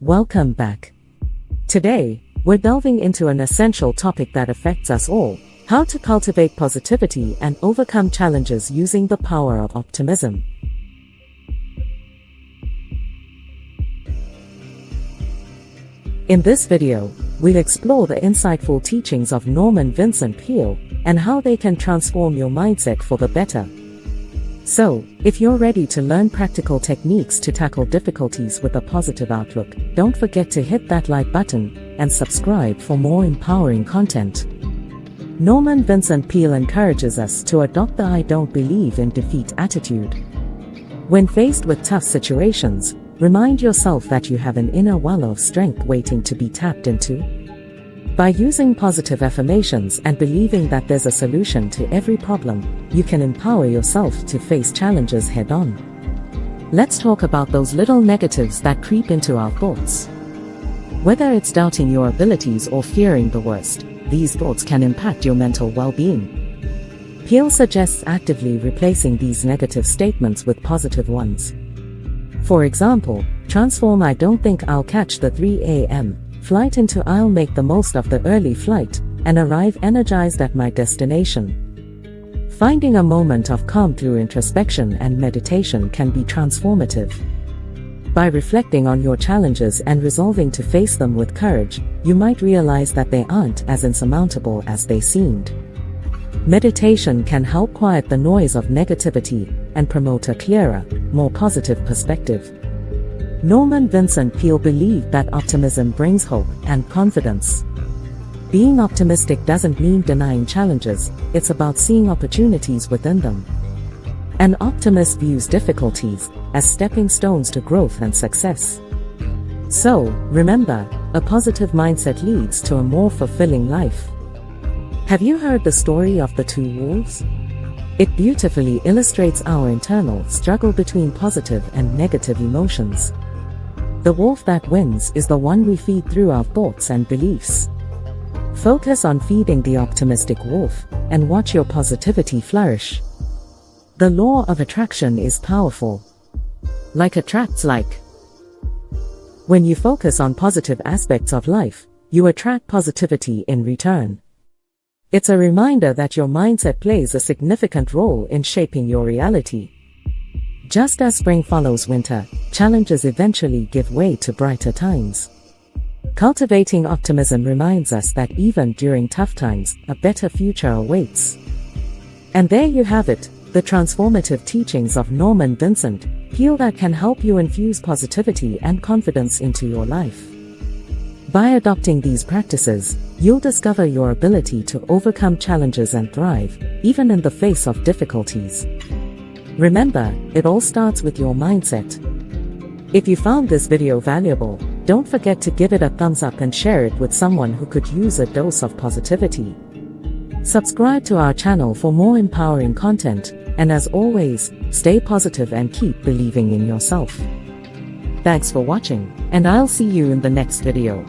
Welcome back. Today, we're delving into an essential topic that affects us all: how to cultivate positivity and overcome challenges using the power of optimism. In this video, we'll explore the insightful teachings of Norman Vincent Peale and how they can transform your mindset for the better. So, if you're ready to learn practical techniques to tackle difficulties with a positive outlook, don't forget to hit that like button and subscribe for more empowering content. Norman Vincent Peale encourages us to adopt the "I don't believe in defeat" attitude. When faced with tough situations, remind yourself that you have an inner well of strength waiting to be tapped into. By using positive affirmations and believing that there's a solution to every problem, you can empower yourself to face challenges head-on. Let's talk about those little negatives that creep into our thoughts. Whether it's doubting your abilities or fearing the worst, these thoughts can impact your mental well-being. Peale suggests actively replacing these negative statements with positive ones. For example, transform "I don't think I'll catch the 3 a.m. flight" into "I'll make the most of the early flight and arrive energized at my destination." Finding a moment of calm through introspection and meditation can be transformative. By reflecting on your challenges and resolving to face them with courage, you might realize that they aren't as insurmountable as they seemed. Meditation can help quiet the noise of negativity and promote a clearer, more positive perspective. Norman Vincent Peale believed that optimism brings hope and confidence. Being optimistic doesn't mean denying challenges, it's about seeing opportunities within them. An optimist views difficulties as stepping stones to growth and success. So, remember, a positive mindset leads to a more fulfilling life. Have you heard the story of the two wolves? It beautifully illustrates our internal struggle between positive and negative emotions. The wolf that wins is the one we feed through our thoughts and beliefs. Focus on feeding the optimistic wolf, and watch your positivity flourish. The law of attraction is powerful. Like attracts like. When you focus on positive aspects of life, you attract positivity in return. It's a reminder that your mindset plays a significant role in shaping your reality. Just as spring follows winter, challenges eventually give way to brighter times. Cultivating optimism reminds us that even during tough times, a better future awaits. And there you have it, the transformative teachings of Norman Vincent Peale that can help you infuse positivity and confidence into your life. By adopting these practices, you'll discover your ability to overcome challenges and thrive, even in the face of difficulties. Remember, it all starts with your mindset. If you found this video valuable, don't forget to give it a thumbs up and share it with someone who could use a dose of positivity. Subscribe to our channel for more empowering content, and as always, stay positive and keep believing in yourself. Thanks for watching, and I'll see you in the next video.